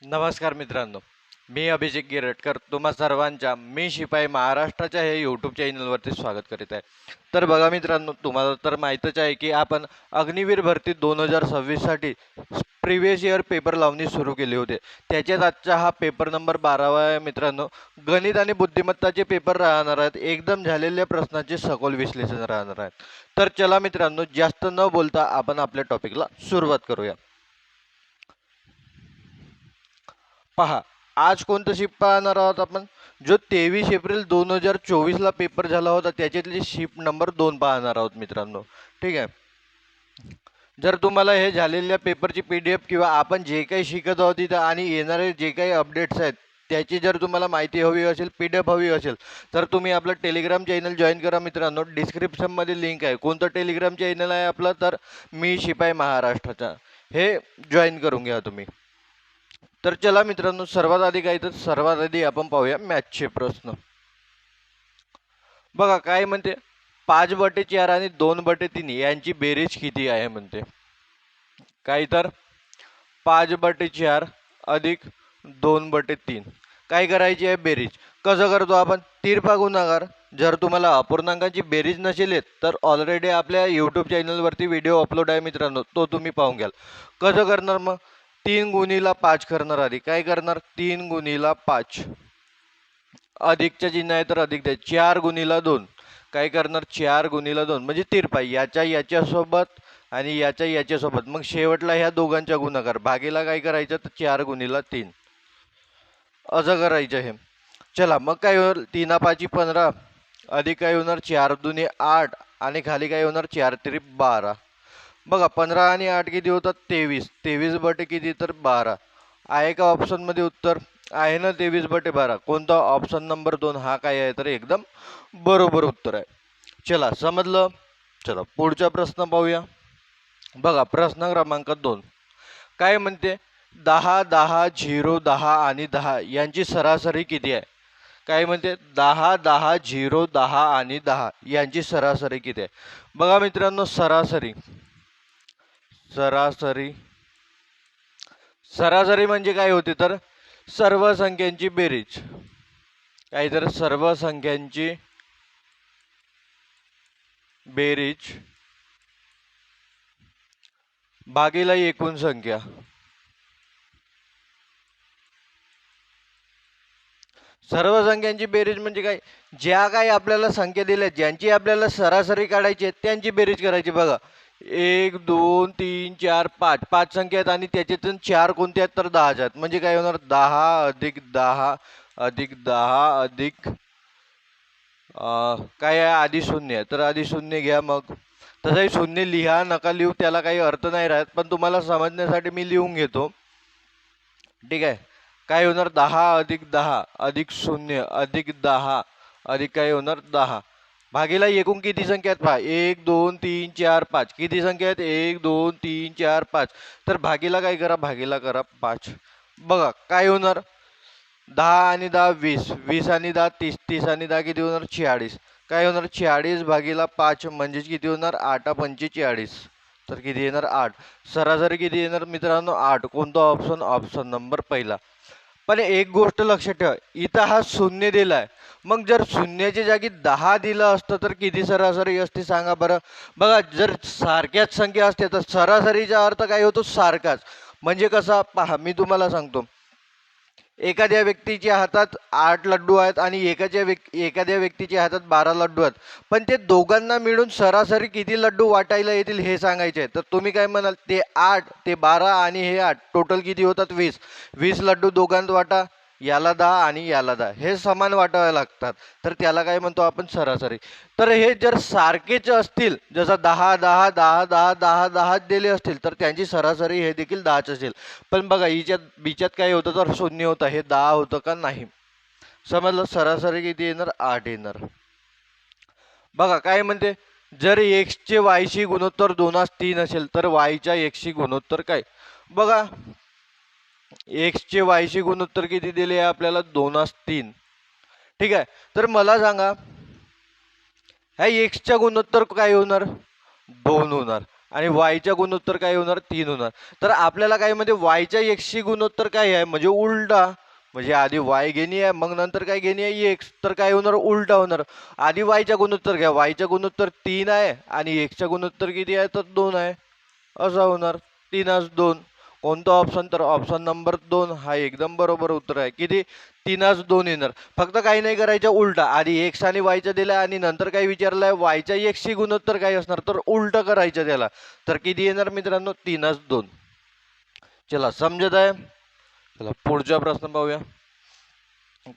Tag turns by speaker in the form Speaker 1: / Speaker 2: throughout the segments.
Speaker 1: नमस्कार मित्रांनो, मी अभिषेक गिरटकर तुम्हा सर्वांच्या मी शिपाई महाराष्ट्राच्या हे यूट्यूब चॅनलवरती स्वागत करीत आहे. तर बघा मित्रांनो, तुम्हाला तर माहीतच आहे की आपण अग्निवीर भरती 2026साठी प्रिव्हियस इयर पेपर लावणी सुरू केले होते. त्याच्यात आजचा हा पेपर नंबर 12वा आहे मित्रांनो. गणित आणि बुद्धिमत्ताचे पेपर राहणार आहेत. एकदम झालेल्या प्रश्नाचे सखोल विश्लेषण राहणार आहेत. तर चला मित्रांनो, जास्त न बोलता आपण आपल्या टॉपिकला सुरुवात करूया. पहा, आज कोणतं शिफ्ट पाहणार आहोत आपण. जो 23 एप्रिल 2024ला पेपर झाला होता त्याच्यातली शिफ्ट नंबर 2 पाहणार आहोत मित्रांनो. ठीक आहे. जर तुम्हाला हे झालेल्या पेपरची PDF किंवा आपण जे काही शिकत आहोत तिथं आणि येणारे जे काही अपडेट्स आहेत त्याची जर तुम्हाला माहिती हवी असेल, PDF हवी असेल, तर तुम्ही आपलं टेलिग्राम चॅनल जॉईन करा मित्रांनो. डिस्क्रिप्शनमध्ये लिंक आहे. कोणतं टेलिग्राम चॅनल आहे आपलं, तर मी शिपाई महाराष्ट्राचा, हे जॉईन करून घ्या तुम्ही. तर चला मित्रांनो, सर्वात आधी आपण पाहूया मॅथ्सचे प्रश्न. बघा काय म्हणते, 5/4 आणि 2/3 यांची बेरीज किती आहे म्हणते. काय तर 5/4 अधिक 2/3 काय करायची आहे बेरीज. कसं करतो आपण, तिरपा गुणाकार. जर तुम्हाला अपूर्णांकाची बेरीज नसेल येत तर ऑलरेडी आपल्या यूट्यूब चॅनलवरती व्हिडिओ अपलोड आहे मित्रांनो, तो तुम्ही पाहून घ्याल. कसं करणार मग, 3 गुणिले 5 करणार. आधी काय करणार, 3 गुणिले 5 अधिकच्या चिन्ह आहे तर अधिक द्या. 4 गुणिले 2 काय करणार, 4 गुणिले 2 म्हणजे तिरपा, याच्यासोबत आणि याच्यासोबत. मग शेवटला ह्या दोघांच्या गुणाकार भागीला काय करायचं, तर 4 गुणिले 3 असं करायचं हे. चला मग काय होईल, 3 5 15 अधिक काय होणार, 4 2 8 आणि खाली काय होणार, 4 3 12. बघा 15 आणि 8 किती होतात, 23. 23 किती, तर 12. आहे का ऑप्शनमध्ये उत्तर, आहे ना. 23/12 कोणता, ऑप्शन नंबर 2 हा काय आहे, तर एकदम बरोबर उत्तर आहे. चला समजलं. चला पुढचा प्रश्न पाहूया. बघा प्रश्न क्रमांक 2 काय म्हणते, 10 10 0 10 आणि 10 यांची सरासरी किती आहे. काय म्हणते, 10 10 0 10 आणि 10 यांची सरासरी किती आहे. बघा मित्रांनो, सरासरी सरासरी सरासरी म्हणजे काय होते, तर सर्व संख्यांची बेरीज. काय तर सर्व संख्यांची बेरीज भागीला एकूण संख्या. सर्व संख्यांची बेरीज म्हणजे काय, ज्या काही आपल्याला संख्या दिल्या ज्यांची आपल्याला सरासरी काढायची आहे त्यांची बेरीज करायची. बघा 1 2 3 4 5 5 संख्या आहेत आणि त्याच्यातून 4 कोणत्या आहेत, तर 10 आहेत. म्हणजे काय होणार, 10 अधिक 10 अधिक 10 अधिक काय आहे, आधी शून्य आहे तर आधी शून्य घ्या. मग तसंही शून्य लिहा नका लिहू, त्याला काही अर्थ नाही राहत, पण तुम्हाला समजण्यासाठी मी लिहून घेतो. ठीक आहे. काय होणार, 10 अधिक 10 अधिक 0 अधिक 10 अधिक काय होणार, 10 भागीला एकूण किती संख्या आहेत पहा, 1 2 3 4 5 किती संख्या आहेत, 1 2 3 4 5. तर भागीला काय करा, भागीला करा 5. बघा काय होणार, 10 आणि 10 20, 20 आणि 10 30, 30 आणि 10 किती होणार, 46. काय होणार, 46 भागीला 5 म्हणजेच किती होणार, 8 पंचे 40. तर किती येणार, 8. सरासरी किती येणार मित्रांनो, 8. कोणता ऑप्शन, ऑप्शन नंबर पहिला. पण एक गोष्ट लक्षात ठेवा, इथं हा शून्य दिलाय. मग जर शून्याच्या जागी 10 दिलं असतं तर किती सरासरी असते सांगा बरं. बघा जर सारख्याच संख्या असते तर सरासरीचा अर्थ काय होतो, सारखाच. म्हणजे कसा पहा, मी तुम्हाला सांगतो. एखाद्या व्यक्तीच्या हातात 8 लड्डू आहेत आणि एखाद्या व्यक्तीच्या हातात 12 लड्डू आहेत, पण ते दोघांना मिळून सरासरी किती लड्डू वाटायला येतील हे सांगायचे आहे. तर तुम्ही काय म्हणाल, ते 8 ते 12 आणि हे 8 टोटल किती होतात, 20. 20 लड्डू दोघांत वाटा, याला 10 आणि याला 10 हे समान वाटावे लागतात, तर त्याला काय म्हणतो आपण, सरासरी. तर हे जर सारखेच असतील, जसं 10 10 10 10 10 10 दिले असतील तर त्यांची सरासरी हे देखील 10च असेल. पण बघा बिच्यात काय होतं, तर शून्य होतं, हे 10 होतं का नाही. समजलं, सरासरी किती येणार, 8 येणार. बघा काय म्हणते, जर x चे y शी गुणोत्तर 2:3 असेल तर y च्या x शी गुणोत्तर काय. बघा x चे y शी गुणोत्तर किती दिले आहे आपल्याला, 2:3. ठीक आहे. तर मला सांगा, ह्या x च्या गुणोत्तर काय होणार, 2 होणार. आणि वायच्या गुणोत्तर काय होणार 3 होणार. तर आपल्याला काय म्हणजे वायच्या एक्सची गुणोत्तर काय आहे म्हणजे उलटा. म्हणजे आधी वाय घेणी आहे मग नंतर काय घेणी आहे एक्स, तर काय होणार उलटा होणार. आधी वायच्या गुणोत्तर घ्या, वायच्या गुणोत्तर 3 आहे आणि एक्सच्या गुणोत्तर किती आहे तर 2 आहे, असं होणार 3-2. कोणतं ऑप्शन तर ऑप्शन नंबर 2 हा एकदम बरोबर उत्तर आहे. किती 3-2 येणार. फक्त काही नाही करायचं उलटा, आधी एक्स आणि वायच्या दिल्या आणि नंतर काय विचारलंय वायच्या एक्सची गुणोत्तर काय असणार तर उलट करायचं त्याला. तर किती येणार मित्रांनो 3-2. चला समजत आहे. चला पुढचा प्रश्न पाहूया.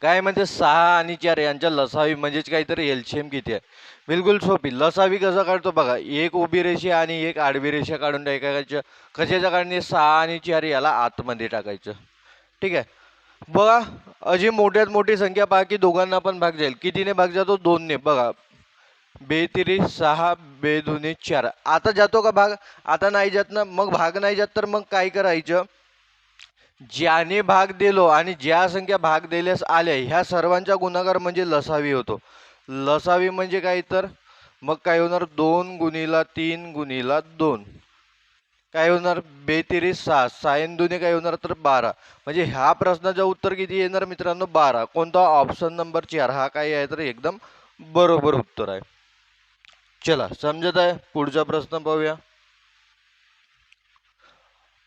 Speaker 1: काय म्हणजे 6 आणि 4 यांच्या लसावी म्हणजेच काहीतरी एलसीएम किती आहे. बिलकुल सोपी. लसावी कसं काढतो बघा, एक उभी रेषा आणि एक आडवी रेषा काढून टाकायचं. कशाच्या काढणे 6 आणि 4 याला आतमध्ये टाकायचं. ठीक आहे. बघा अशी मोठ्यात मोठी संख्या पहा की दोघांना पण भाग जाईल. कितीने भाग जातो 2 ने. बघा 2-3-6 2-4. आता जातो का भाग, आता नाही जात ना. मग भाग नाही जात तर मग काय करायचं, ज्याने भाग दिलो आणि ज्या संख्या भाग दिल्यास आल्या ह्या सर्वांचा गुणाकार म्हणजे लसावी होतो. लसावी म्हणजे काय तर मग काय होणार 2 गुणिला 3 गुणिला 2 काय होणार 2-6 6 दुने काय होणार तर 12. म्हणजे ह्या प्रश्नाचं उत्तर किती येणार मित्रांनो 12. कोणता ऑप्शन नंबर 4 हा काय आहे तर एकदम बरोबर उत्तर आहे. चला समजत आहे. पुढचा प्रश्न पाहूया.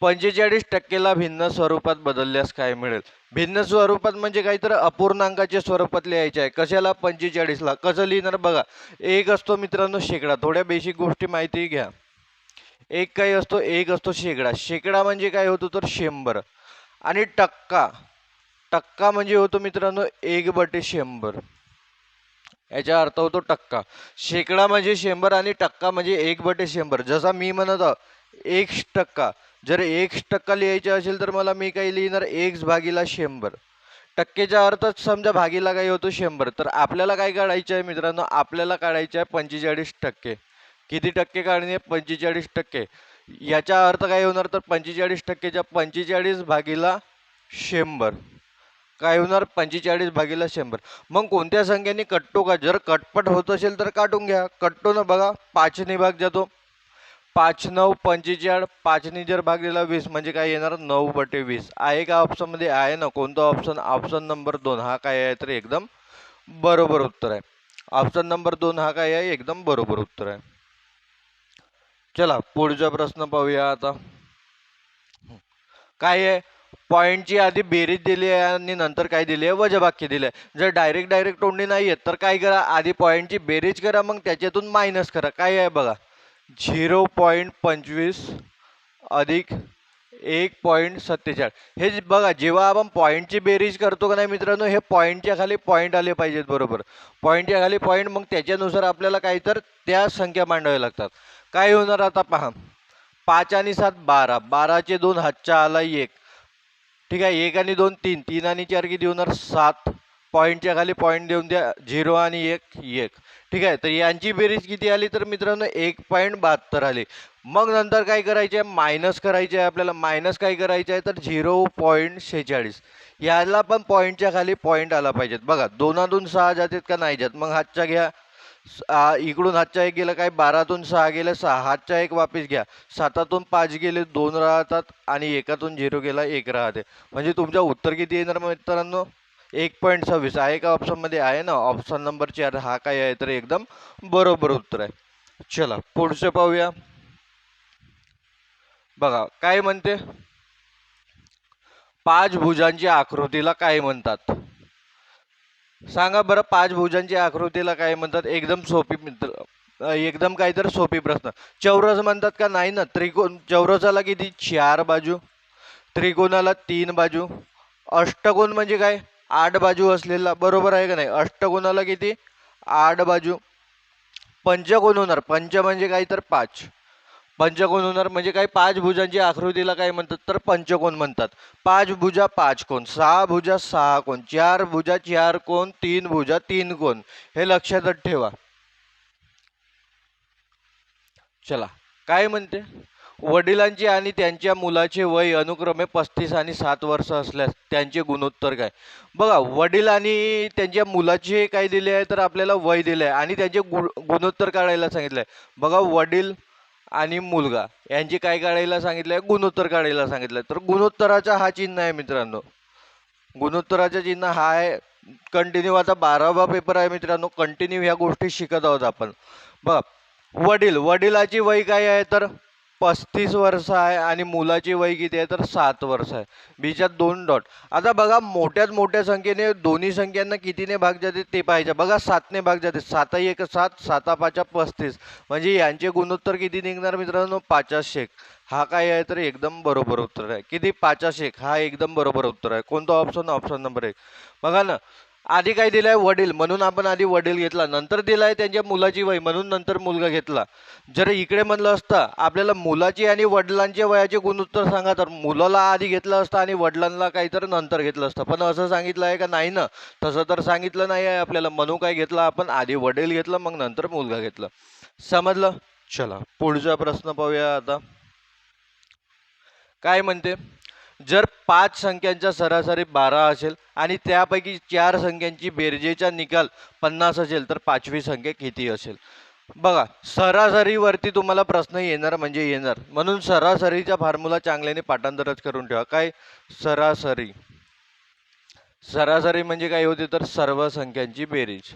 Speaker 1: 45%ला भिन्न स्वरूपात बदलल्यास काय मिळेल. भिन्न स्वरूपात म्हणजे काही तर अपूर्णांकाच्या स्वरूपात लिहायचे आहे. कशाला 45ला कसं लिहिणार बघा. एक असतो मित्रांनो शेकडा. थोड्या बेसिक गोष्टी माहिती घ्या. एक काय असतो, एक असतो शेकडा. शेकडा म्हणजे काय होतो तर 100 आणि टक्का. टक्का म्हणजे होतो मित्रांनो 1/100. याचा अर्थ होतो टक्का. शेकडा म्हणजे 100 आणि टक्का म्हणजे 1/100. जसा मी म्हणत 1%. जर 1% लिहायचे असेल तर मला मी काही लिहिणार x भागीला 100. टक्केचा अर्थ समजा भागीला काय होतो 100. तर आपल्याला काय काढायचं आहे मित्रांनो, आपल्याला काढायचं आहे 45%. किती टक्के काढणे 45%. याचा अर्थ काय होणार तर 45%च्या 45 भागीला 100 काय होणार 45 भागीला 100. मग कोणत्या संख्येने कटतो का, जर कटपट होत असेल तर काटून घ्या. कटतो ना बघा 5 ने भाग जातो. 5-9 45. 5 ने जर भाग दिला 20 म्हणजे काय येणार 9/20 आहे का ऑप्शन मध्ये आहे ना. कोणता ऑप्शन ऑप्शन नंबर 2 हा काय आहे तर एकदम बरोबर उत्तर आहे. ऑप्शन नंबर 2 हा काय आहे एकदम बरोबर उत्तर आहे. चला पुढचा प्रश्न पाहूया. आता काय आहे पॉईंटची आधी बेरीज दिली आहे आणि नंतर काय दिली आहे वजाबाकी दिले आहे. जर डायरेक्ट तोंडी नाही येत तर काय करा, आधी पॉईंटची बेरीज करा मग त्याच्यातून मायनस करा. काय आहे बघा 0.25 अधिक 1.47. हे बघा जेव्हा आपण पॉईंटची बेरीज करतो का नाही मित्रांनो, हे पॉईंटच्या खाली पॉईंट आले पाहिजेत बरोबर. पॉईंटच्या खाली पॉईंट, मग त्याच्यानुसार आपल्याला काही तर त्या संख्या मांडाव्या लागतात. काय होणार आता पहा 5 आणि 7 12. 12चे 2 हातच्या आला 1. ठीक आहे 1 आणि 2 3. 3 आणि 4 किती होणार 7. पॉईंटच्या खाली पॉईंट देऊन द्या 0 आणि 1 1. ठीक आहे. तर यांची बेरीज किती आली तर मित्रांनो 1.72 आली. मग नंतर काय करायचे मायनस करायचे आहे आपल्याला. मायनस काय करायचे आहे तर 0.46. याला पण पॉईंटच्या खाली पॉईंट आला पाहिजेत. बघा 2तून 6 जातात का नाही जात. मग हातच्या घ्या. इकडून हातच्या 1 गेलं काय 12तून 6 गेलं 6. हातच्या 1 वापिस घ्या. 7तून 5 गेले 2 राहतात आणि 1तून 0 गेला 1 राहते. म्हणजे तुमचं उत्तर किती येणार मित्रांनो 1.26 आहे का ऑप्शन मध्ये आहे ना. ऑप्शन नंबर 4 हा काय आहे तर एकदम बरोबर उत्तर आहे. चला पुढचं पाहूया. बघा काय म्हणते 5 भुजांच्या आकृतीला काय म्हणतात. सांगा बरं 5 भुजांच्या आकृतीला काय म्हणतात. एकदम सोपी मित्र, एकदम काय तर सोपी प्रश्न. चौरस म्हणतात का नाही ना. त्रिकोण चौरसाला किती 4 बाजू, त्रिकोणाला 3 बाजू. अष्टकोन म्हणजे काय 8 बाजू असलेला बरोबर आहे का नाही. अष्टकोनाला किती 8 बाजू. पंचकोन होणार, पंच म्हणजे काय तर 5. पंचकोन होणार म्हणजे काय 5 भुजांची आकृतीला काय म्हणतात तर पंचकोन म्हणतात. 5 भुजा 5 कोन, 6 भुजा 6 कोन, 4 भुजा 4 कोन, 3 भुजा 3 कोन. हे लक्षातच ठेवा. चला काय म्हणते वडिलांचे आणि त्यांच्या मुलाचे वय अनुक्रमे 35 आणि 7 वर्ष असल्यास त्यांचे गुणोत्तर काय. बघा वडील आणि त्यांच्या मुलाचे काय दिले आहे तर आपल्याला वय दिले आहे आणि त्यांचे गुणोत्तर काढायला सांगितलंय. बघा वडील आणि मुलगा यांची काय काढायला सांगितलंय, गुणोत्तर काढायला सांगितलंय. तर गुणोत्तराचा हा चिन्ह आहे मित्रांनो, गुणोत्तराचा चिन्ह हा आहे. कंटिन्यू आता 12वा पेपर आहे मित्रांनो, कंटिन्यू ह्या गोष्टी शिकत आहोत आपण. बघा, वडिलाची वय काय आहे तर 35 वर्ष आहे आणि मुलाची वय किती आहे तर 7 वर्ष आहे. बीच्यात 2 डॉट. आता बघा, मोठ्यात मोठ्या संख्येने दोन्ही संख्यांना कितीने भाग जाते ते पाहिजे. बघा, 7ने भाग जाते. 7 1 7, 7 5 35. म्हणजे यांचे गुणोत्तर किती निघणार मित्रांनो, 85. हा काय आहे तर एकदम बरोबर उत्तर आहे. किती, 85. हा एकदम बरोबर उत्तर आहे. कोणता ऑप्शन, ऑप्शन नंबर 1. बघा ना, आधी काय दिलंय, वडील, म्हणून आपण आधी वडील घेतला. नंतर दिलाय त्यांच्या मुलाची वय, म्हणून नंतर मुलगा घेतला. जर इकडे म्हणलं असतं आपल्याला मुलाची आणि वडिलांच्या वयाचे गुणोत्तर सांगा, तर मुलाला आधी घेतलं असतं आणि वडिलांना काहीतरी नंतर घेतलं असतं. पण असं सांगितलं आहे का, नाही ना, तसं तर सांगितलं नाही आहे आपल्याला. म्हणून काय घेतलं आपण, आधी वडील घेतलं मग नंतर मुलगा घेतलं. समजलं. चला पुढचा प्रश्न पाहूया आता. काय म्हणते, जर 5 संख्यांचा सरासरी 12 असेल आणि त्यापैकी 4 संख्यांची बेरजेचा निकाल 50 असेल तर 5वी संख्या किती असेल. बघा, सरासरीवरती तुम्हाला प्रश्न येणार म्हणजे येणार, म्हणून सरासरीचा फॉर्म्युला चांगल्याने पाठांतरच करून ठेवा. काय, सरासरी, सरासरी म्हणजे काय होते तर सर्व संख्यांची बेरीज.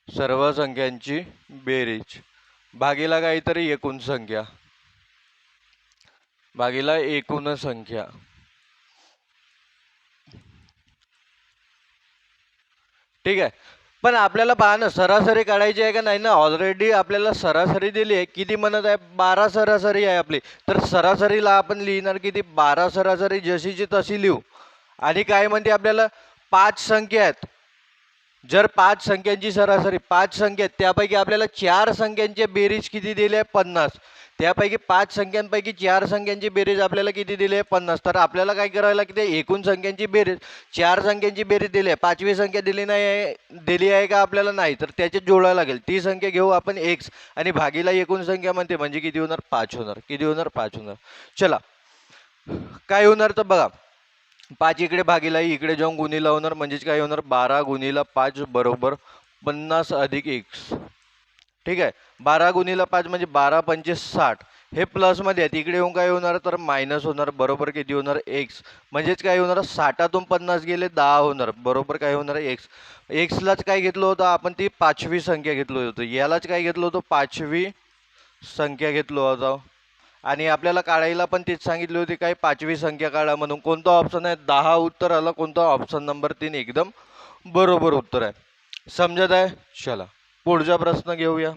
Speaker 1: सर्व संख्यांची बेरीज भागीला काहीतरी एकूण संख्या, भागीला एकूण संख्या. ठीक आहे. पण आपल्याला पहा ना, सरासरी काढायची आहे का नाही ना. ऑलरेडी आपल्याला सरासरी दिली आहे. किती म्हणत आहे, 12 सरासरी आहे आपली. तर सरासरीला आपण लिहिणार किती, 12 सरासरी जशीची तशी लिहू. आणि काय म्हणते आपल्याला, 5 संख्या आहेत. जर 5 संख्यांची सरासरी 5 संख्या आहेत, त्यापैकी आपल्याला 4 संख्यांची बेरीज किती दिली आहे, 50. त्यापैकी 5 संख्यांपैकी 4 संख्यांची बेरीज आपल्याला किती दिली आहे, 50. तर आपल्याला काय करायला लागते, एकूण संख्यांची बेरीज, 4 संख्यांची बेरीज दिली आहे, 5वी संख्या दिली नाही आहे, दिली आहे का आपल्याला, नाही. तर त्याच्यात जोडायला लागेल. ती संख्या घेऊ आपण x आणि भागीला एकूण संख्या म्हणते, म्हणजे किती होणार, 5 होणार. किती होणार, 5 होणार. चला काय होणार तर बघा, 5 इकडे भागीला इकडे जाऊन गुणीला होणार, म्हणजेच काय होणार, 12 गुणीला 5 बरोबर 50 अधिक x. ठीक आहे. 12 गुणीला 5 म्हणजे 12 पंचे 60. हे प्लस मध्ये आहेत, इकडे येऊन काय होणार तर मायनस होणार, बरोबर किती होणार, x. म्हणजेच काय होणार, 60तून 50 गेले 10 होणार, बरोबर काय होणार, x. एक्सलाच काय घेतलं होतं आपण, ती 5वी संख्या घेतलो होतो. यालाच काय घेतलं होतं, 5वी संख्या घेतलो होतो. आणि आपल्याला काढायला पण तेच सांगितली होती, काय, 5वी संख्या काढा म्हणून. कोणता ऑप्शन आहे, 10 उत्तर आलं. कोणता, ऑप्शन नंबर 3 एकदम बरोबर उत्तर आहे. समजत आहे. चला पुढचा प्रश्न घेऊया.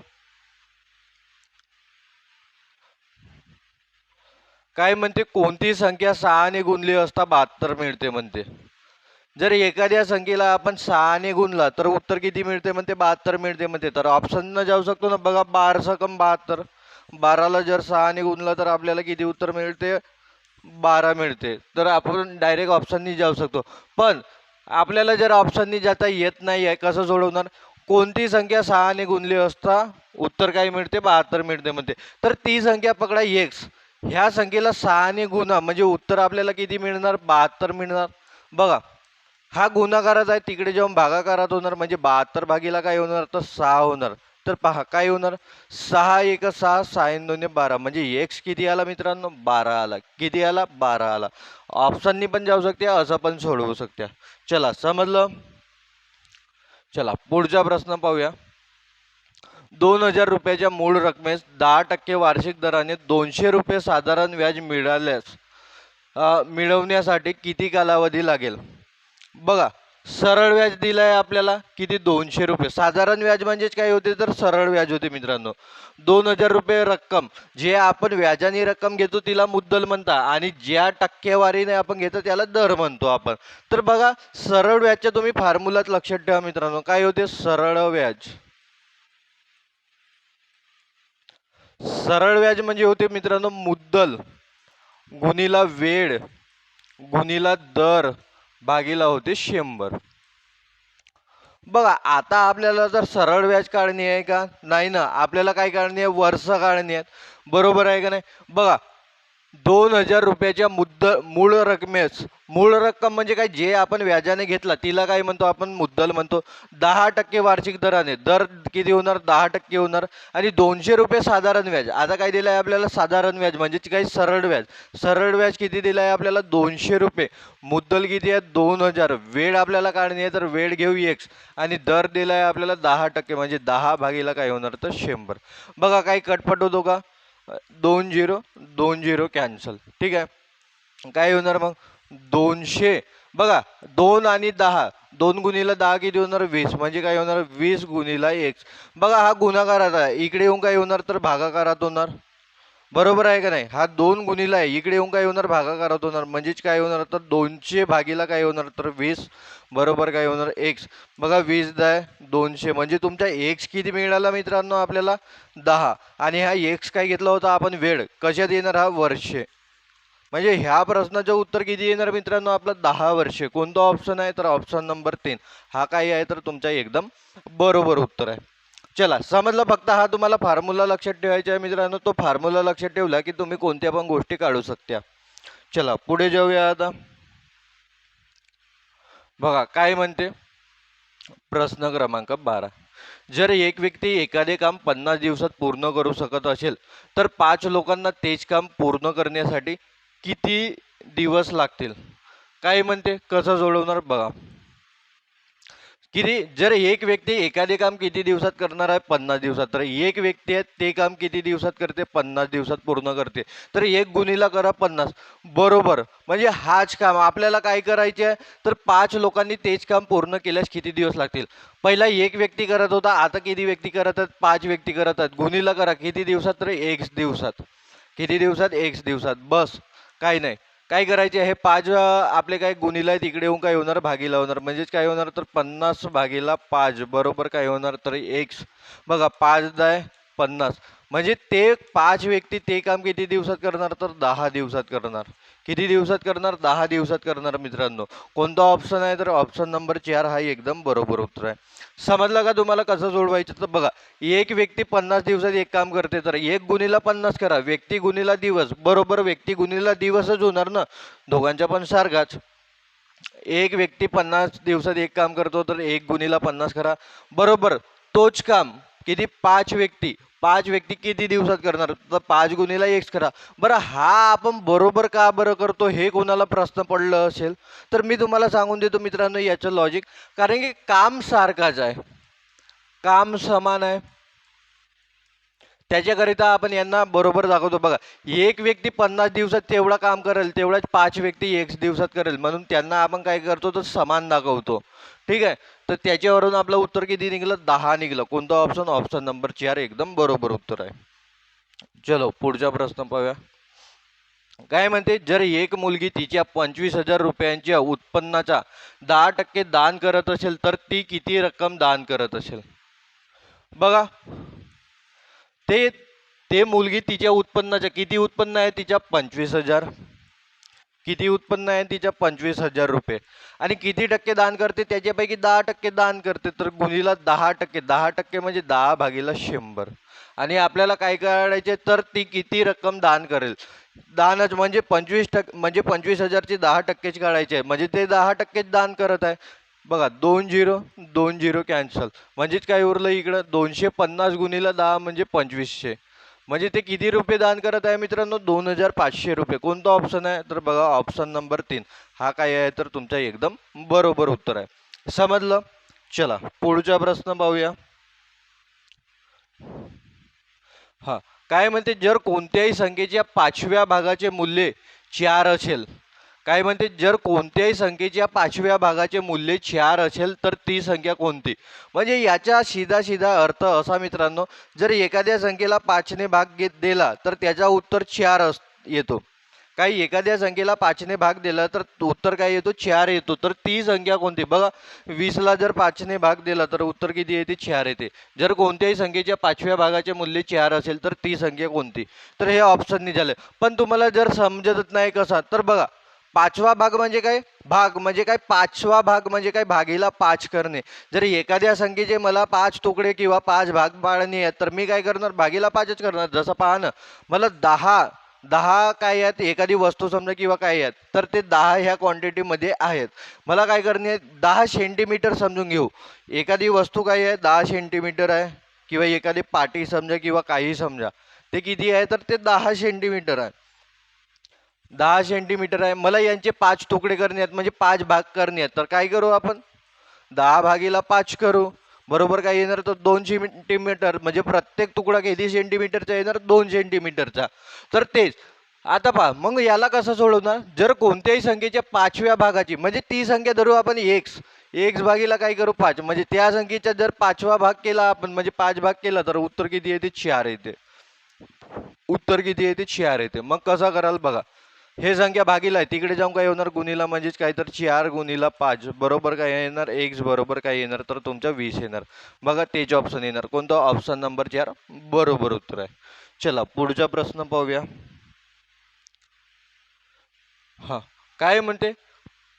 Speaker 1: काय म्हणते, कोणती संख्या 6ने गुणली असता 72 मिळते म्हणते. जर एखाद्या संख्येला आपण 6ने गुणला तर उत्तर किती मिळते म्हणते, 72 मिळते म्हणते. तर ऑप्शन न जाऊ शकतो ना. बघा, 12 कम 72. 12ला जर 6ने गुणला तर आपल्याला किती उत्तर मिळते, 12 मिळते. तर आपण डायरेक्ट ऑप्शननी जाऊ शकतो. पण आपल्याला जर ऑप्शननी जाता येत नाही आहे, कसं सोडवणार, कोणती संख्या 6ने गुणली असता उत्तर काय मिळते, 72 मिळते म्हणते. तर ती संख्या पकडा x. ह्या संख्येला 6ने गुणा म्हणजे उत्तर आपल्याला किती मिळणार, 72 मिळणार. बघा, हा गुणाकारात आहे, तिकडे जाऊन भागाकारात होणार, म्हणजे 72 भागीला काय होणार तर 6 होणार. तर पहा काय होणार, 6 1 6, 6 2 12, म्हणजे x किती आला मित्रांनो, 12 आला. किती आला, 12 आला. ऑप्शननी पण जाऊ शकते, असं पण सोडवू शकते. चला समजलं. चला पुढचा प्रश्न पाहूया. 2000 रुपयाच्या मूळ रकमेस 10% वार्षिक दराने 200 रुपये साधारण व्याज मिळवण्यासाठी किती कालावधी लागेल. बघा, सरळ व्याज दिलाय आपल्याला किती, 200 रुपये. साधारण व्याज म्हणजेच काय होते तर सरळ व्याज होते मित्रांनो. 2000 रुपये रक्कम, जे आपण व्याजाने रक्कम घेतो तिला मुद्दल म्हणता, आणि ज्या टक्केवारीने आपण घेतो त्याला दर म्हणतो आपण. तर बघा, सरळ व्याजच्या तुम्ही फॉर्म्युलाच लक्षात ठेवा मित्रांनो. काय होते, सरळ व्याज. सरळ व्याज म्हणजे होते मित्रांनो, मुद्दल गुणीला वेळ गुणीला दर भागीला होते 100. बघा, आता आपल्याला जर सरळ व्याज काढणी आहे का, नाही ना. आपल्याला काय काढणी आहे, वर्ष काढणी आहेत, बरोबर आहे का नाही. बघा, 2000 रुपयाच्या मूळ रकमेस, मूळ रक्कम म्हणजे काय, जे आपण व्याजाने घेतला तिला काय म्हणतो आपण, मुद्दल म्हणतो. 10% वार्षिक दराने, दर किती होणार, 10% होणार. आणि 200 रुपये साधारण व्याज. आता काय दिलं आहे आपल्याला, साधारण व्याज म्हणजे काय, सरळ व्याज. सरळ व्याज किती दिलं आहे आपल्याला, 200 रुपये. मुद्दल किती आहे, 2000. वेळ आपल्याला काढणी आहे तर वेळ घेऊ x. आणि दर दिला आहे आपल्याला 10% म्हणजे 10 भागीला काय होणार तर 100. बघा काही कटपट होतो का, 2 0 कॅन्सल. ठीक आहे, काय होणार मग, 200. बघा 2 आणि 10, 2 गुणिला 10 किती होणार, 20. म्हणजे काय होणार, 20 गुणिला x. बघा हा गुणाकारात आहे, इकडे येऊन काय होणार तर भागाकारात होणार. बरोबर आहे का नाही, हा 2 गुणिला आहे, इकडे येऊन काय होणार, भागाकारात होणार. म्हणजेच काय होणार तर 200 भागीला काय होणार तर 20 बरोबर काय होणार x. बघा 20 10 200 म्हणजे तुमचा x किती मिळाला मित्रांनो आपल्याला, 10. आणि हा x काय घेतला होता आपण, वेळ. कशात येणार, हा वर्षे. म्हणजे ह्या प्रश्नाचं उत्तर किती येणार मित्रांनो आपलं, 10 वर्षे. कोणता ऑप्शन आहे तर ऑप्शन नंबर 3 हा काय आहे तर तुमचा एकदम बरोबर उत्तर आहे. चला समजलं, फक्त हा तुम्हाला फॉर्म्युला लक्षात ठेवायचा आहे मित्रांनो. तो फॉर्म्युला लक्षात ठेवला की तुम्ही कोणत्या पण गोष्टी काढू शकता. चला पुढे जाऊया आता. बघा काय म्हणते, प्रश्न क्रमांक 12. जर एक व्यक्ती एखादे काम 50 दिवसात पूर्ण करू शकत असेल तर 5 लोकांना तेच काम पूर्ण करण्यासाठी किती दिवस लागतील. काय म्हणते, कसं सोडवणार बघा. किती, जर एक व्यक्ती एखादे काम किती दिवसात करणार आहे, 50 दिवसात. तर एक व्यक्ती आहे ते काम किती दिवसात करते, 50 दिवसात पूर्ण करते. तर 1 गुणिला करा 50 बरोबर. म्हणजे हाच काम आपल्याला काय करायचे आहे तर 5 लोकांनी तेच काम पूर्ण केल्यास किती दिवस लागतील. पहिला एक व्यक्ती करत होता, आता किती व्यक्ती करत आहेत, 5 व्यक्ती करत आहेत. गुणिला करा किती दिवसात तर 1 दिवसात. किती दिवसात, 1 दिवसात. बस काही नाही. काय करायचे, हे 5 आपले काय गुणिला आहे, तिकडे येऊन काय होणार, भागीला होणार. म्हणजेच काय होणार तर 50 भागीला 5 बरोबर काय होणार तर x. बघा 5 10 50. म्हणजे ते 5 व्यक्ती ते काम किती दिवसात करणार तर 10 दिवसात करणार. किती दिवसात करणार, 10 दिवसात करणार मित्रांनो. कोणता ऑप्शन आहे तर ऑप्शन नंबर 4 हा एकदम बरोबर उत्तर आहे. समजलं का तुम्हाला कसं सोडवायचं. तर बघा एक व्यक्ती 50 दिवसात एक काम करते तर 1 गुणिला 50 करा, व्यक्ती गुणिला दिवस बरोबर, व्यक्ती गुणिला दिवसच होणार ना, दोघांच्या पण सारखाच. एक व्यक्ती 50 दिवसात एक काम करतो तर 1 गुणिला 50 करा बरोबर. तोच काम किती, 5 व्यक्ती किती दिवसात करणार तर 5 गुणिला x करा. बरं हा आपण बरोबर का बरं करतो, हे कोणाला प्रश्न पडलं असेल तर मी तुम्हाला सांगून देतो मित्रांनो याचं लॉजिक. कारण की काम सारखाच आहे, काम समान आहे, त्याच्याकरिता आपण यांना बरोबर दाखवतो. बघा एक व्यक्ती 50 दिवसात तेवढा काम करेल, तेवढाच 5 व्यक्ती 1 दिवसात करेल, म्हणून त्यांना आपण काय करतो तर समान दाखवतो. ठीक आहे, तर त्याच्यावरून आपलं उत्तर किती निघलं, 10 निघलं. कोणता ऑप्शन, ऑप्शन नंबर 4 एकदम बरोबर उत्तर आहे. चलो पुढचा प्रश्न पाहूया. काय म्हणते, जर एक मुलगी तिच्या 25,000 रुपयांच्या उत्पन्नाचा 10% दान करत असेल तर ती किती रक्कम दान करत असेल. बघा ते ते मुलगी तिच्या उत्पन्नाच्या, किती उत्पन्न आहे तिच्या 25,000. किती उत्पन्न आहे तिच्या 25,000 रुपये. आणि किती टक्के दान करते, त्याच्यापैकी 10% दान करते. तर गुणीला 10%, 10% म्हणजे 10 भागीला 100. आणि आपल्याला काय करायचे तर ती किती रक्कम दान करेल. दानच म्हणजे 25% म्हणजे 25,000ची 10%ची काढायची आहे, म्हणजे ते 10%च दान करत आहे. बघा 2 0 कॅन्सल. म्हणजेच काय उरलं इकडं, 250 गुणिला 10 म्हणजे 2500. म्हणजे ते किती रुपये दान करत आहे मित्रांनो, 2500 रुपये. कोणता ऑप्शन आहे तर बघा ऑप्शन नंबर 3 हा काय आहे तर तुमचा एकदम बरोबर उत्तर आहे. समजलं. चला पुढचा प्रश्न पाहूया. हा काय म्हणते, जर कोणत्याही संख्येच्या 5व्या भागाचे मूल्य 4 असेल. काय म्हणते, जर कोणत्याही संख्येच्या 5व्या भागाचे मूल्य 4 असेल तर ती संख्या कोणती. म्हणजे याचा सीधा अर्थ असा मित्रांनो, जर एखाद्या संख्येला 5ने भाग दिला तर त्याचा उत्तर 4 येतो. काही एखाद्या संख्येला 5ने भाग दिला तर उत्तर काय येतो, 4 येतो. तर ती संख्या कोणती. बघा 20ला जर 5ने भाग दिला तर उत्तर किती येते, 4 येते. जर कोणत्याही संख्येच्या 5व्या भागाचे मूल्य 4 असेल तर ती संख्या कोणती. तर हे ऑप्शन निघाले. पण तुम्हाला जर समजत नाही कसा तर बघा 5वा भाग म्हणजे काय, भाग म्हणजे काय, 5वा भाग म्हणजे काय, भागीला 5 करणे. जर एखाद्या संख्येचे मला 5 तुकडे किंवा 5 भाग पाडणे आहेत तर मी काय करणार, भागीला 5च करणार. जसं पहा ना, मला 10 10 काय आहेत, एखादी वस्तू समजा किंवा काय आहेत, तर ते 10 ह्या क्वांटिटीमध्ये आहेत. मला काय करणे आहे, 10 सेंटीमीटर समजून घेऊ. एखादी वस्तू काय आहे, 10 सेंटीमीटर आहे, किंवा एखादी पाटी समजा किंवा काही समजा, ते किती आहे, तर ते 10 सेंटीमीटर आहे. 10 सेंटीमीटर आहे. मला यांचे 5 तुकडे करणे आहेत, म्हणजे 5 भाग करणे आहेत. तर काय करू आपण, 10 भागीला 5 करू. बरोबर काय येणार, तर 2 सेंटीमीटर, म्हणजे प्रत्येक तुकडा किती सेंटीमीटरचा येणार, 2 सेंटीमीटरचा. तर तेच आता पहा, मग याला कसं सोडवणार, जर कोणत्याही संख्येच्या 5व्या भागाची, म्हणजे ती संख्या धरू आपण एक्स, एक्स भागीला काय करू 5, म्हणजे त्या संख्येचा जर 5वा भाग केला आपण, म्हणजे 5 भाग केला, तर उत्तर किती येते, 4 येते. उत्तर किती येते, 4 येते. मग कसा कराल बघा, हे संख्या भागीला आहे, तिकडे जाऊन काय होणार, गुणीला, म्हणजेच काय, तर 4 गुणीला 5 बरोबर काय येणार, एक्स बरोबर काय येणार, तर तुमचा 20 येणार. बघा तेच ऑप्शन येणार, कोणतं, ऑप्शन नंबर 4 बरोबर उत्तर आहे. चला पुढचा प्रश्न पाहूया. हा, काय म्हणते,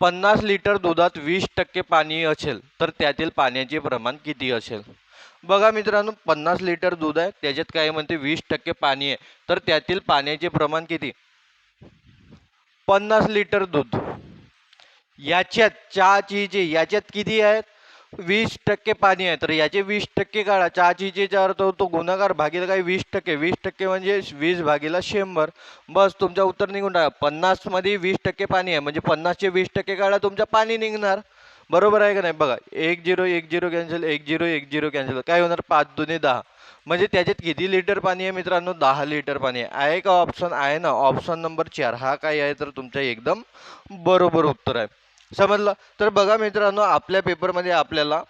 Speaker 1: 50 लिटर दुधात 20% पाणी असेल तर त्यातील पाण्याचे प्रमाण किती असेल. बघा मित्रांनो, 50 लिटर दूध आहे, त्याच्यात काय म्हणते 20% पाणी आहे, तर त्यातील पाण्याचे प्रमाण किती. 50 लिटर दूध, याच्यात चहाची जे याच्यात किती आहेत, 20% पाणी आहे, तर याचे 20% काढा. चहाची चा अर्थ होतो गुणाकार भागीला काय 20%, 20% म्हणजे 20 भागीला 100. बस तुमचा उत्तर निघून टाका. 50 मध्ये 20% पाणी आहे, म्हणजे 50चे 20% काढा, तुमचं पाणी निघणार. बरोबर आहे का नाही. बघा 1 0 1 0 कॅन्सल, 1 0 1 0 कॅन्सल, काय होणार, 5 दुने 10, म्हणजे त्याच्यात किती लिटर पाणी आहे मित्रांनो, 10 लिटर पाणी आहे का, ऑप्शन आहे ना, ऑप्शन नंबर 4 हा काय आहे, तर तुमचा एकदम बरोबर उत्तर आहे. समजलं. तर बघा मित्रांनो, आपल्या पेपरमध्ये आपल्याला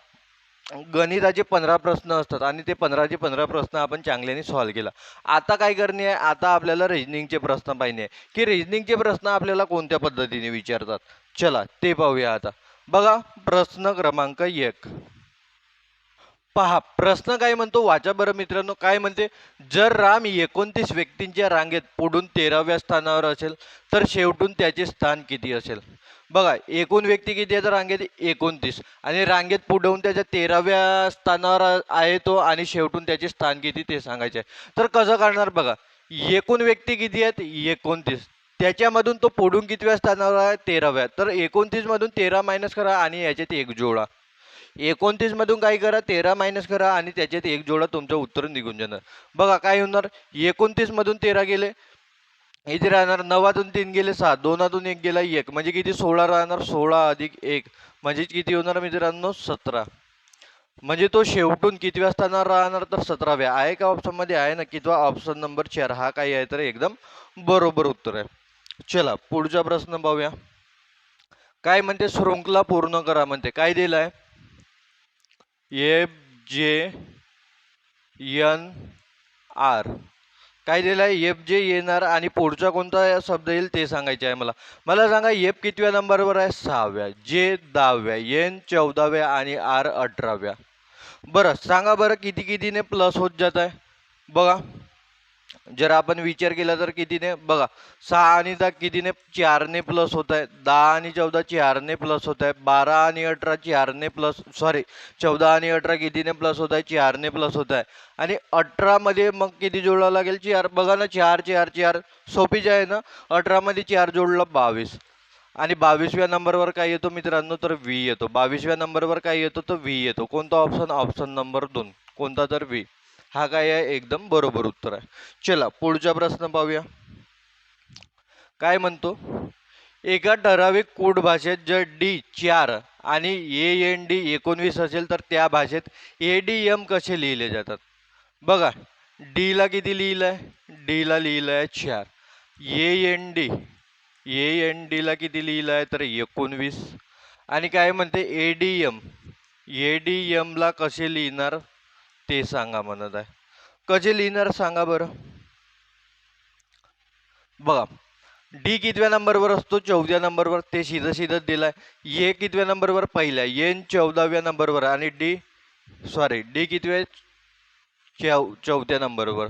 Speaker 1: गणिताचे 15 प्रश्न असतात, आणि ते 15चे 15 प्रश्न आपण चांगल्याने सॉल्व्ह केला. आता काय करणे आहे, आता आपल्याला रिजनिंगचे प्रश्न पाहिजे आहे, की रिजनिंगचे प्रश्न आपल्याला कोणत्या पद्धतीने विचारतात. चला ते पाहूया. आता बघा प्रश्न क्रमांक 1 पहा, प्रश्न काय म्हणतो, वाचा बरं मित्रांनो. काय म्हणते, जर राम 29 व्यक्तींच्या रांगेत पुढून 13व्या स्थानावर असेल तर शेवटून त्याचे स्थान किती असेल. बघा, एकूण व्यक्ती किती आहे तर रांगेत 29, आणि रांगेत पुढून त्याच्या 13व्या स्थानावर आहे तो, आणि शेवटून त्याचे स्थान किती ते सांगायचे आहे. तर कसं करणार बघा, एकूण व्यक्ती किती आहेत, 29, त्याच्यामधून तो पुढून कितव्या स्थानावर आहे, 13व्या, तर 29 मधून 13 मायनस करा आणि याच्यात एक जोडा. 29 मधून काय करा, 13 मायनस करा आणि त्याच्यात एक जोडा, तुमचं उत्तर निघून जाणार. बघा काय होणार, 29 मधून 13 गेले, इथे राहणार 9तून 3 गेले 6, 2तून 1 गेला 1, म्हणजे किती 16 राहणार, 16 अधिक 1 म्हणजे किती होणार मित्रांनो, 17. म्हणजे तो शेवटून कितव्या स्थानावर राहणार, तर 17व्या. आहे का ऑप्शन मध्ये, आहे ना, कितवा, ऑप्शन नंबर 4 हा काय आहे, तर एकदम बरोबर उत्तर आहे. चला पुढचा प्रश्न पाहूया. काय म्हणते, शृंखला पूर्ण करा म्हणते. काय दिलाय, एफ जे एन आर, काय दिलाय, एफ जे येणार, आणि पुढचा कोणता शब्द येईल ते सांगायचे आहे मला. मला सांगा, एफ कितव्या नंबरवर आहे, 6व्या, जे 10व्या, एन 14व्या आणि आर 18व्या. बरं सांगा बरं, किती कितीने प्लस होत जात आहे. बघा, जर आपण विचार केला तर कितीने, बघा 6 आणि 10 कितीने, 4ने प्लस होत आहे. 10 आणि 14 4ने प्लस होत आहे. 12 आणि 18 4ने प्लस, सॉरी 14 आणि 18 कितीने प्लस होत आहे, 4ने प्लस होत आहे. आणि 18 मध्ये मग किती जोडावं लागेल, 4. बघा ना, 4 4 4 सोपीच आहे ना. 18 मध्ये 4 जोडला 22, आणि 22व्या नंबरवर काय येतो मित्रांनो, तर व्ही येतो. 22व्या नंबरवर काय येतो, तर व्ही येतो. कोणता ऑप्शन, ऑप्शन नंबर 2, कोणता, तर व्ही हा काय आहे, एकदम बरोबर उत्तर आहे. चला पुढचा प्रश्न पाहूया. काय म्हणतो, एका ठराविक कोड भाषेत जर डी 4 आणि एन डी 19 असेल तर त्या भाषेत एडीएम कसे लिहिले जातात. बघा, डी ला किती लिहिलंय, डी ला लिहिलंय 4, एन डी ला किती लिहिलंय, तर 19, आणि काय म्हणते एडीएम, एडीएम ला कसे लिहिणार ते सांगा म्हणत आहे. कसे लिहिणार सांगा बरं. बघा, डी कितव्या नंबरवर असतो, 14व्या नंबरवर, ते सीधं सीधं दिलाय. ए कितव्या नंबरवर, पहिल्या, एन 14व्या नंबरवर, आणि डी, सॉरी डी कितव्या, 4थ्या नंबरवर,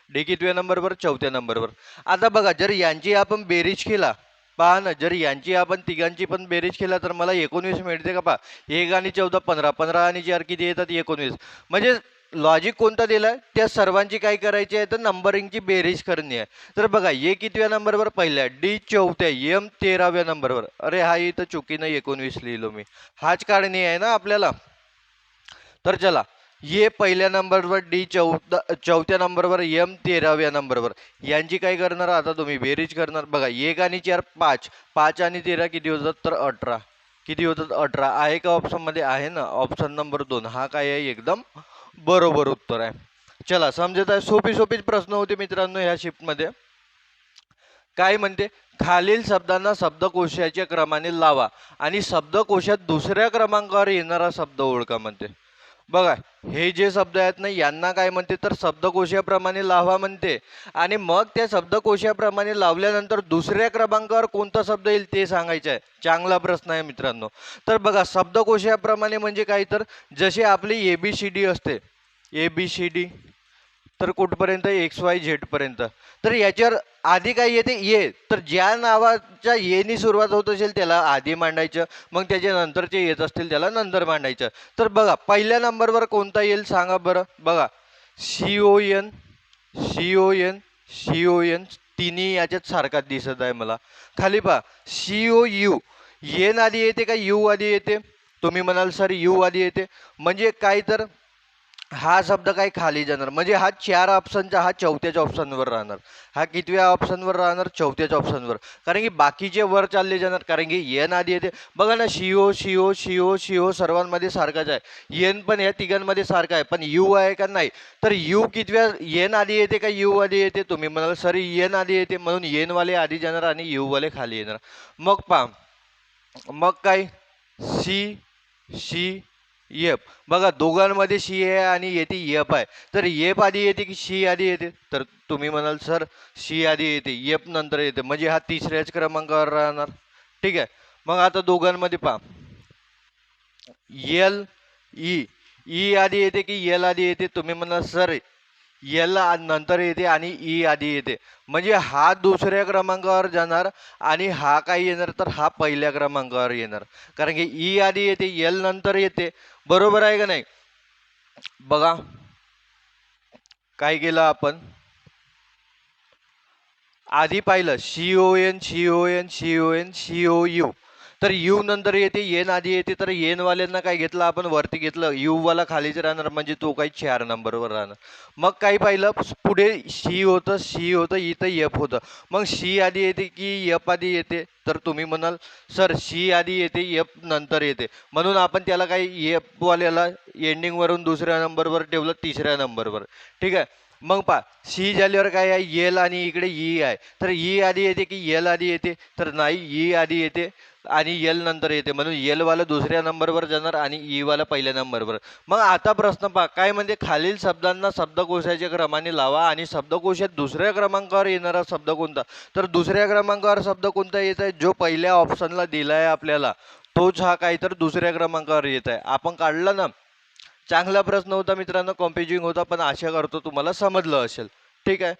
Speaker 1: डी कितव्या नंबरवर, 4थ्या नंबरवर. आता बघा, जर यांची आपण बेरीज केला, पहा ना, जर यांची आपण तिघांची पण बेरीज केला तर मला 19 मिळते का. पहा, 1 आणि 14 15, 15 आणि 4 किती येतात, 19. म्हणजे लॉजिक कोणता दिलाय, त्या सर्वांची काय करायची आहे तर नंबरिंगची बेरीज करणे आहे. तर बघा ए कितव्या नंबरवर पहिल्या, डी चौथ्या, एम 13व्या नंबरवर. अरे हा इथं चुकीनं 19 लिहिलो मी, हाच काढणी आहे ना आपल्याला. तर चला, ए पहिल्या नंबरवर, डी चौथ्या नंबरवर, एम 13व्या नंबरवर. यांची काय करणार आता तुम्ही बेरीज करणार. बघा 1 आणि 4 5, 5 आणि 13 किती होतात तर 18. किती होतात 18. आहे का ऑप्शनमध्ये, आहे ना. ऑप्शन नंबर 2 हा काय आहे, एकदम बरोबर उत्तर आहे. चला समजत आहे, सोपी सोपीच प्रश्न होते मित्रांनो ह्या शिफ्टमध्ये. काय म्हणते, खालील शब्दांना शब्दकोशाच्या क्रमाने लावा आणि शब्दकोशात दुसऱ्या क्रमांकावर येणारा शब्द ओळखा म्हणते. बघा हे जे शब्द आहेत ना, यांना काय म्हणते तर शब्दकोशाप्रमाणे लावा म्हणते. आणि मग त्या शब्दकोशाप्रमाणे लावल्यानंतर दुसऱ्या क्रमांकावर कोणता शब्द येईल ते सांगायचं आहे. चांगला प्रश्न आहे मित्रांनो. तर बघा शब्दकोशाप्रमाणे म्हणजे काय, तर जसे आपली ABCD असते, ABCD तर कुठपर्यंत XYZ पर्यंत. तर याच्यावर आधी काय येते ए, तर ज्या नावाच्या एनी सुरुवात होत असेल त्याला आधी मांडायचं, मग त्याच्या नंतरचे येत असतील त्याला नंतर मांडायचं. तर बघा पहिल्या नंबरवर कोणता येईल सांगा बरं. बघा CON, CON, CON तिन्ही याच्यात सारखाच दिसत आहे मला. खाली पहा COU, एन आधी येते का यू आधी येते. तुम्ही म्हणाल सर यू आधी येते, म्हणजे काय तर हा शब्द काय खाली जाणार, म्हणजे हा 4 ऑप्शनचा हा चौथ्याच्या ऑप्शनवर राहणार. हा कितव्या ऑप्शनवर राहणार, चौथ्याच्या ऑप्शनवर. कारण की बाकीचे वर चालले जाणार, कारण की एन आधी येते. बघा ना CO CO CO CO सर्वांमध्ये सारखाच आहे. एन पण या तिघांमध्ये सारखा आहे, पण यू आहे का नाही. तर यू कितव्या, एन आधी येते का यू आधी येते. तुम्ही म्हणाल सर एन आधी येते, म्हणून एन वाले आधी जाणार आणि यू वाले खाली येणार. मग पहा, मग काय सी एफ. बघा दोघांमध्ये सी आहे आणि येते एफ आहे. तर एफ आधी येते की सी आधी येते, तर तुम्ही म्हणाल सर सी आधी येते, एफ नंतर येते, म्हणजे हा तिसऱ्याच क्रमांकावर राहणार. ठीक आहे. मग आता दोघांमध्ये पहा, एल ई आधी येते की एल आधी येते. तुम्ही म्हणाल सर एल नंतर येते आणि ई आधी येते, म्हणजे हा दुसऱ्या क्रमांकावर जाणार आणि हा काय येणार तर हा पहिल्या क्रमांकावर येणार. कारण की ई आधी येते, एल नंतर येते. बरोबर आहे का नाही. बघा काय केलं आपण, आधी पाहिलं CON CON CON COU, तर यू नंतर येते, एन आधी येते. तर एन वाल्यांना काय घेतलं आपण, वरती घेतलं. यू वाला खालीच राहणार, म्हणजे तो काही 4 नंबरवर राहणार. मग काय पाहिलं, पुढे सी होतं इथं एफ होतं. मग सी आधी येते की एफ आधी येते, तर तुम्ही म्हणाल सर सी आधी येते एफ नंतर येते, म्हणून आपण त्याला काही एफ वाल्याला एंडिंगवरून दुसऱ्या नंबरवर ठेवलं, तिसऱ्या नंबरवर. ठीक आहे. मग पहा सी झाल्यावर काय आहे, एल आणि इकडे ई आहे. तर ई आधी येते की एल आधी येते, तर नाही ई आधी येते आणि एल नंतर येते, म्हणून एल वाला दुसऱ्या नंबरवर जाणार आणि ई वाला पहिल्या नंबरवर. मग आता प्रश्न पहा काय म्हणजे, खालील शब्दांना शब्दकोशाच्या क्रमाने लावा आणि शब्दकोशात दुसऱ्या क्रमांकावर येणारा शब्द कोणता. तर दुसऱ्या क्रमांकावर शब्द कोणता येत आहे, जो पहिल्या ऑप्शनला दिलाय आपल्याला तोच हा काही तर दुसऱ्या क्रमांकावर येत आहे. आपण काढला ना. चांगला प्रश्न होता मित्रांनो, कॉम्पिजिंग होता, पण आशा करतो तुम्हाला समजलं असेल. ठीक आहे.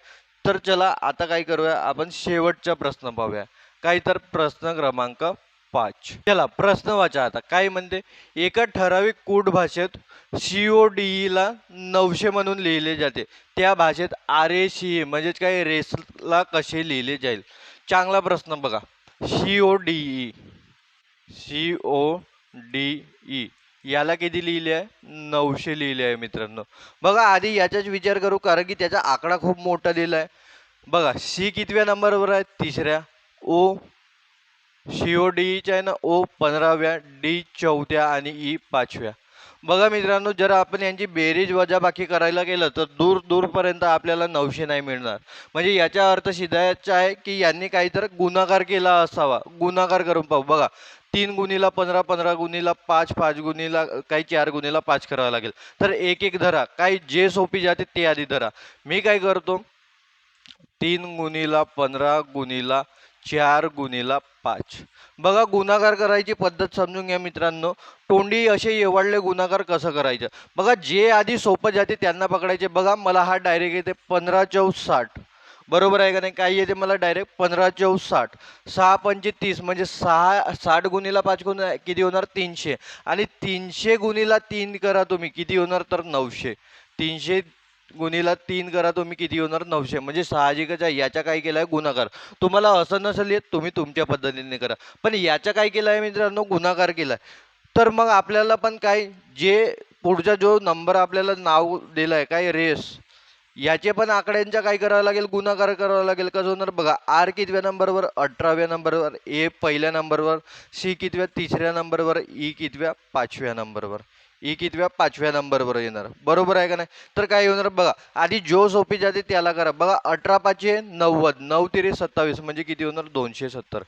Speaker 1: तर चला आता काय करूया, आपण शेवटचा प्रश्न पाहूया. काय तर प्रश्न क्रमांक 5. चला प्रश्न वाचा आता. काय म्हणते, एका ठराविक कूट भाषेत CODE ला 900 म्हणून लिहिले जाते, त्या भाषेत RACA म्हणजेच काय रेसला कसे लिहिले जाईल. चांगला प्रश्न बघा. CODE याला किती लिहिले आहे, 900 लिहिले आहे मित्रांनो. बघा आधी याचाच विचार करू, कारण की त्याचा आकडा खूप मोठा दिला आहे. बघा सी कितव्या नंबरवर आहे, तिसऱ्या. ओ CODEचा आहे ना, ओ 15व्या, डी 4थ्या आणि ई 5व्या. बघा मित्रांनो, जर आपण यांची बेरीज वजाबाकी करायला गेलं तर दूर दूरपर्यंत आपल्याला 900 नाही मिळणार. म्हणजे याचा अर्थ सिधायचा आहे की यांनी काहीतरी गुणाकार केला असावा. गुणाकार करून पाहू. बघा 3 गुणीला 15, 15 गुणीला 5, 5 गुणीला काही 4 गुणीला 5 करावं लागेल. तर एक एक धरा, काही जे सोपी जाते ते आधी धरा. मी काय करतो, 3 गुणीला 15 गुणीला 4 गुणीला 5. बघा गुणाकार करायची पद्धत समजून घ्या मित्रांनो. तोंडी असे एवढले गुणाकार कसं करायचं. बघा जे आधी सोपं जाते त्यांना पकडायचे. बघा मला हा डायरेक्ट येते 15 चौक 60. बरोबर आहे का नाही. काय येते मला डायरेक्ट 15 चौक 60. 6 पंचे 30, म्हणजे 60 गुणीला 5 गुण किती होणार 300. आणि 300 गुणीला 3 करा तुम्ही, किती होणार तर 900. 300 गुणिला 3 करा तुम्ही, किती होणार 900. म्हणजे साहजिकच आहे याच्या काय केलाय गुणाकार. तुम्हाला असं नसेल येत तुम्ही तुमच्या पद्धतीने करा, पण याच्या काय केलाय मित्रांनो गुणाकार केलाय. तर मग आपल्याला पण काय जे पुढचा जो नंबर आपल्याला नाव दिलाय काय रेस, याचे पण आकड्यांच्या काय करावं लागेल गुणाकार करावा लागेल. कसं होणार बघा, आर कितव्या नंबरवर 18व्या नंबरवर, ए पहिल्या नंबरवर, सी कितव्या 3ऱ्या नंबरवर, ई कितव्या 5व्या नंबरवर, ई कितव्या 5व्या नंबरवर येणार. बरोबर आहे का नाही. तर काय होणार बघा, आधी जो सोपी जाते त्याला करा. बघा 18×5 90, 9×3 27, म्हणजे किती होणार 270.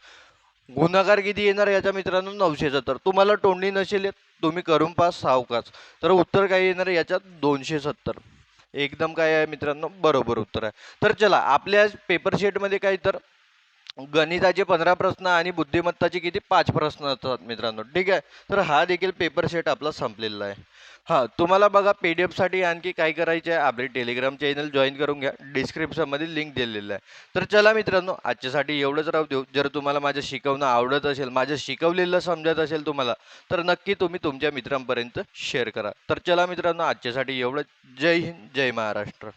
Speaker 1: गुणाकार किती येणार याच्या मित्रांनो 970. तुम्हाला तोंडी नसेल येत तुम्ही करून पास सावकाश. तर उत्तर काय येणार याच्यात 270. एकदम काय आहे मित्रांनो बरोबर उत्तर आहे. तर चला आपल्या पेपर शीटमध्ये काय तर गणिताचे 15 प्रश्न आणि बुद्धिमत्ताचे किती 5 प्रश्न असतात मित्रांनो. ठीक आहे. तर हा देखील पेपर सेट आपला संपलेला आहे. हां, तुम्हाला बघा PDF साठी आणखी काय करायचे आहे, आपले टेलिग्राम चॅनल जॉईन करून घ्या. डिस्क्रिप्शनमध्ये लिंक दिलेलं आहे. तर चला मित्रांनो आजच्यासाठी एवढंच राहू देऊ. जर तुम्हाला माझं शिकवणं आवडत असेल, माझं शिकवलेलं समजत असेल तुम्हाला, तर नक्की तुम्ही तुमच्या मित्रांपर्यंत शेअर करा. तर चला मित्रांनो आजच्यासाठी एवढंच. जय हिंद, जय महाराष्ट्र.